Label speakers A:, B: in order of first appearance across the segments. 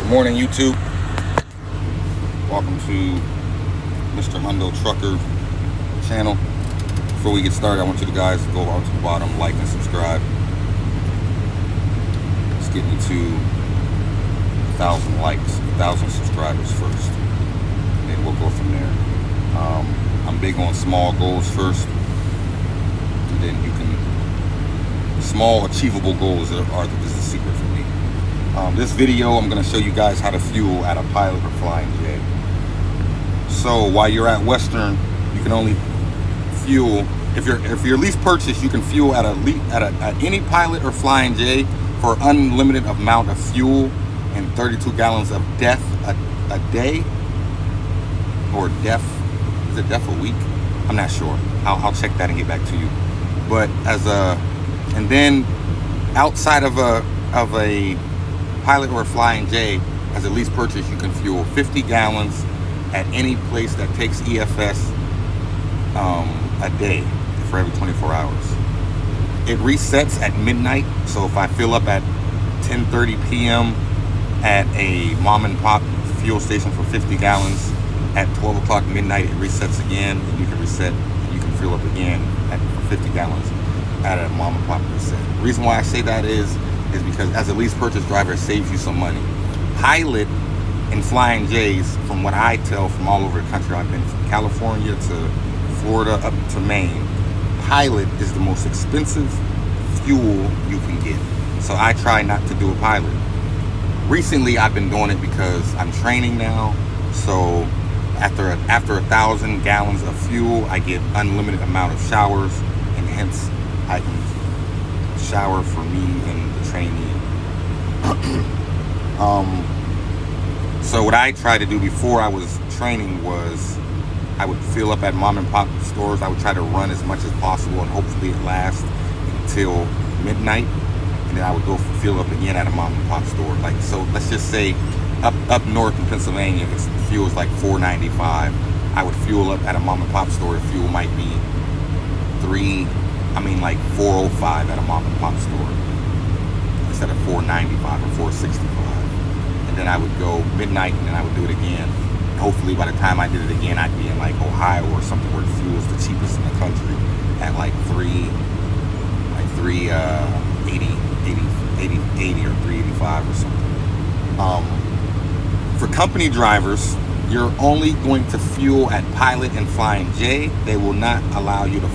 A: Morning, YouTube. Welcome to MrHundoetrucker channel. Before we get started, I want you guys to go out to the bottom, like and subscribe. Let's get me to 1,000 likes, 1,000 subscribers first, and then we'll go from there. I'm big on small goals first, and then you can. Small, achievable goals is the secret for me. This video, I'm going to show you guys how to fuel at a Pilot or Flying J. So while you're at Western, you can only fuel if you're lease purchase. You can fuel at any Pilot or Flying J for unlimited amount of fuel and 32 gallons of DEF a day, or DEF. Is it DEF a week? I'm not sure. I'll check that and get back to you. But and then outside of a Pilot or a Flying J, as a lease purchase, you can fuel 50 gallons at any place that takes EFS a day for every 24 hours. It resets at midnight, so if I fill up at 10:30 p.m. at a mom and pop fuel station for 50 gallons, at 12 o'clock midnight it resets again, and you can reset and you can fill up again for 50 gallons at a mom and pop reset. The reason why I say that is because as a lease purchase driver, it saves you some money. Pilot and Flying J's, from what I tell from all over the country, I've been from California to Florida up to Maine, Pilot is the most expensive fuel you can get. So I try not to do a Pilot. Recently I've been doing it because I'm training now, so after 1,000 gallons of fuel I get unlimited amount of showers, and hence I can shower for me and the trainee. So what I tried to do before I was training was I would fill up at mom and pop stores. I would try to run as much as possible, and hopefully it lasts until midnight, and then I would go fill up again at a mom and pop store. Like, so let's just say up north in Pennsylvania, fuel is like $4.95. I would fuel up at a mom and pop store. The fuel might be like $4.05 at a mom and pop store instead of $4.95 or $4.65. And then I would go midnight, and then I would do it again. And hopefully by the time I did it again, I'd be in like Ohio or something where the fuel is the cheapest in the country at like 380 or 385 or something. For company drivers, you're only going to fuel at Pilot and Flying J. They will not allow you to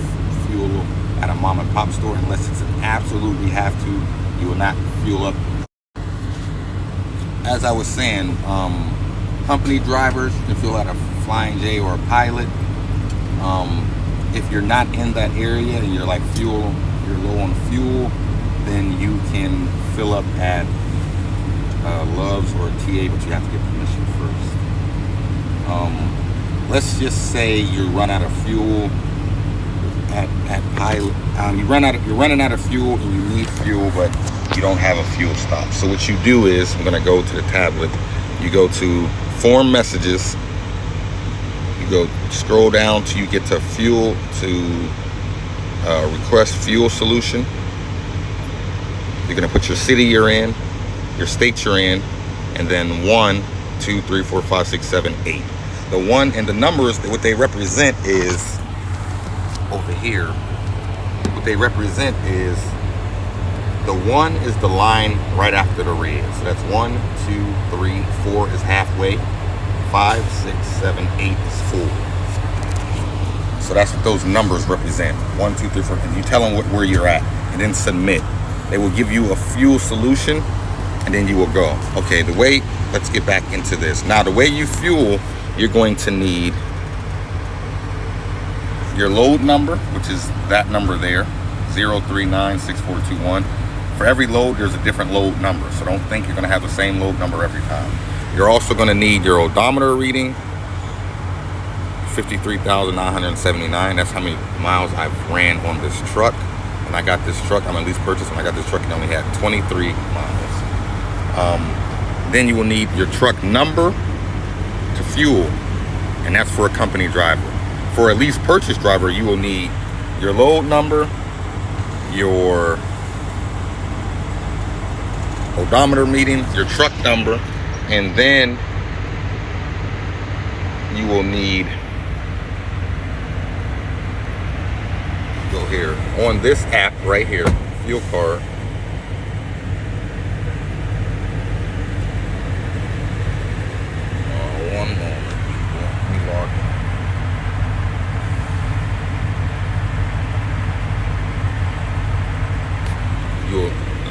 A: fuel at a mom and pop store unless it's an absolutely have to. You will not fuel up. As I was saying, company drivers, you can fuel at a Flying J or a Pilot. If you're not in that area and you're like you're low on fuel, then you can fill up at Love's or TA, but you have to get permission first. Let's just say you run out of fuel at Pilot. You're running out of fuel and you need fuel, but you don't have a fuel stop. So what you do is, I'm gonna go to the tablet. You go to form messages. You go scroll down till you get to fuel, to request fuel solution. You're gonna put your city you're in, your state you're in, and then 1, 2, 3, 4, 5, 6, 7, 8. The 1 and the numbers, what they represent is over here. What they represent is the 1 is the line right after the red. So that's 1, 2, 3, 4 is halfway. 5, 6, 7, 8 is full. So that's what those numbers represent. 1, 2, 3, 4. And you tell them where you're at, and then submit. They will give you a fuel solution, and then you will go. Okay, let's get back into this. Now, the way you fuel, you're going to need your load number, which is that number there, 0396421. For every load, there's a different load number, so don't think you're gonna have the same load number every time. You're also gonna need your odometer reading, 53,979. That's how many miles I've ran on this truck. When I got this truck, I'm at lease purchase. When I got this truck, it only had 23 miles. Then you will need your truck number to fuel, and that's for a company driver. For a lease purchase driver, you will need your load number, your odometer reading, your truck number, And then you will need, go here on this app right here, fuel card. One moment. Let me log in.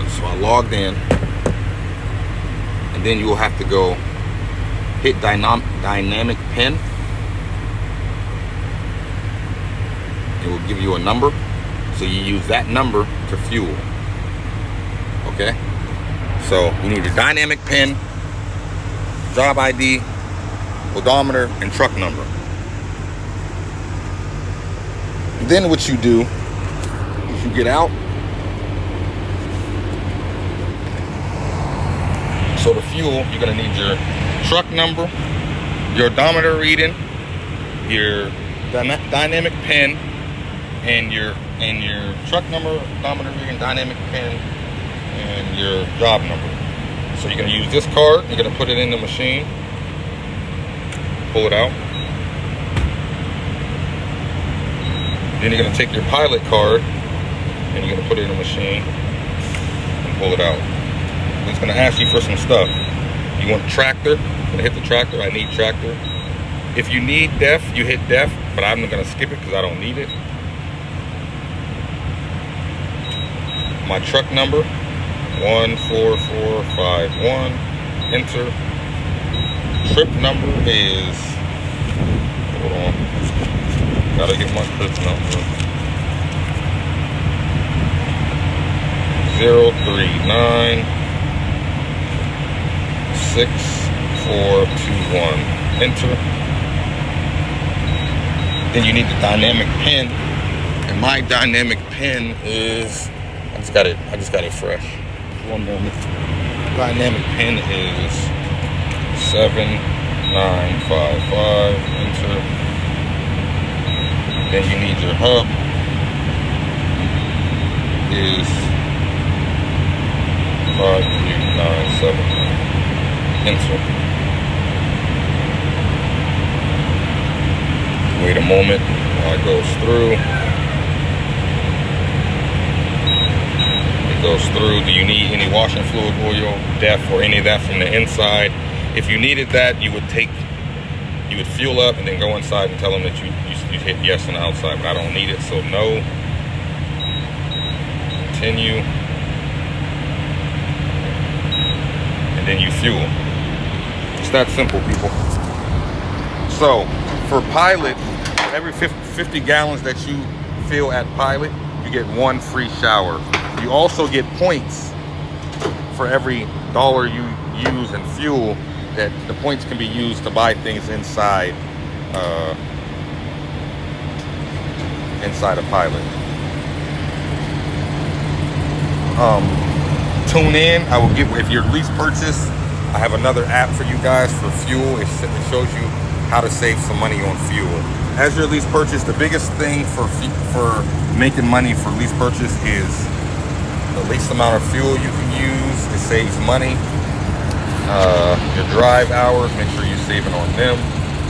A: So I logged in, and then you will have to go hit dynamic pin. It will give you a number, so you use that number to fuel. Okay, so you need your dynamic pin, job ID, odometer, and truck number. And then what you do is you get out. So the fuel, you're gonna need your truck number, your odometer reading, your dynamic pin, and your truck number, odometer reading, dynamic pin, and your job number. So you're gonna use this card. You're gonna put it in the machine. Pull it out. Then you're gonna take your pilot card and you're gonna put it in the machine and pull it out. It's gonna ask you for some stuff. You want tractor? I'm gonna hit the tractor. I need tractor. If you need def, you hit def, but I'm gonna skip it because I don't need it. My truck number, 14451. Enter. Trip number is, hold on, gotta get my trip number. 0396421. Enter. Then you need the dynamic pin, and my dynamic pin is, I just got it fresh. One moment. Dynamic pin is 7955. Enter. Then you need your hub is 5397. Enter. Wait a moment while it goes through. It goes through. Do you need any washing fluid, oil, def, or any of that from the inside? If you needed that, you would fuel up and then go inside and tell them that you hit yes on the outside, but I don't need it, so no. Continue. And then you fuel. It's that simple, people. So for pilot, every 50 gallons that you fill at pilot, you get one free shower. You also get points for every dollar you use in fuel. That the points can be used to buy things inside inside a pilot. Tune in. I will give, if your lease purchase, I have another app for you guys for fuel. It shows you how to save some money on fuel. As your lease purchase, the biggest thing for making money for lease purchase is the least amount of fuel you can use. It saves money. Your drive hours, make sure you're saving on them.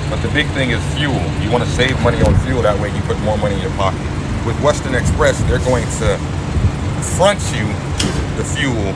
A: But the big thing is fuel. You want to save money on fuel, that way you put more money in your pocket. With Western Express, they're going to front you the fuel like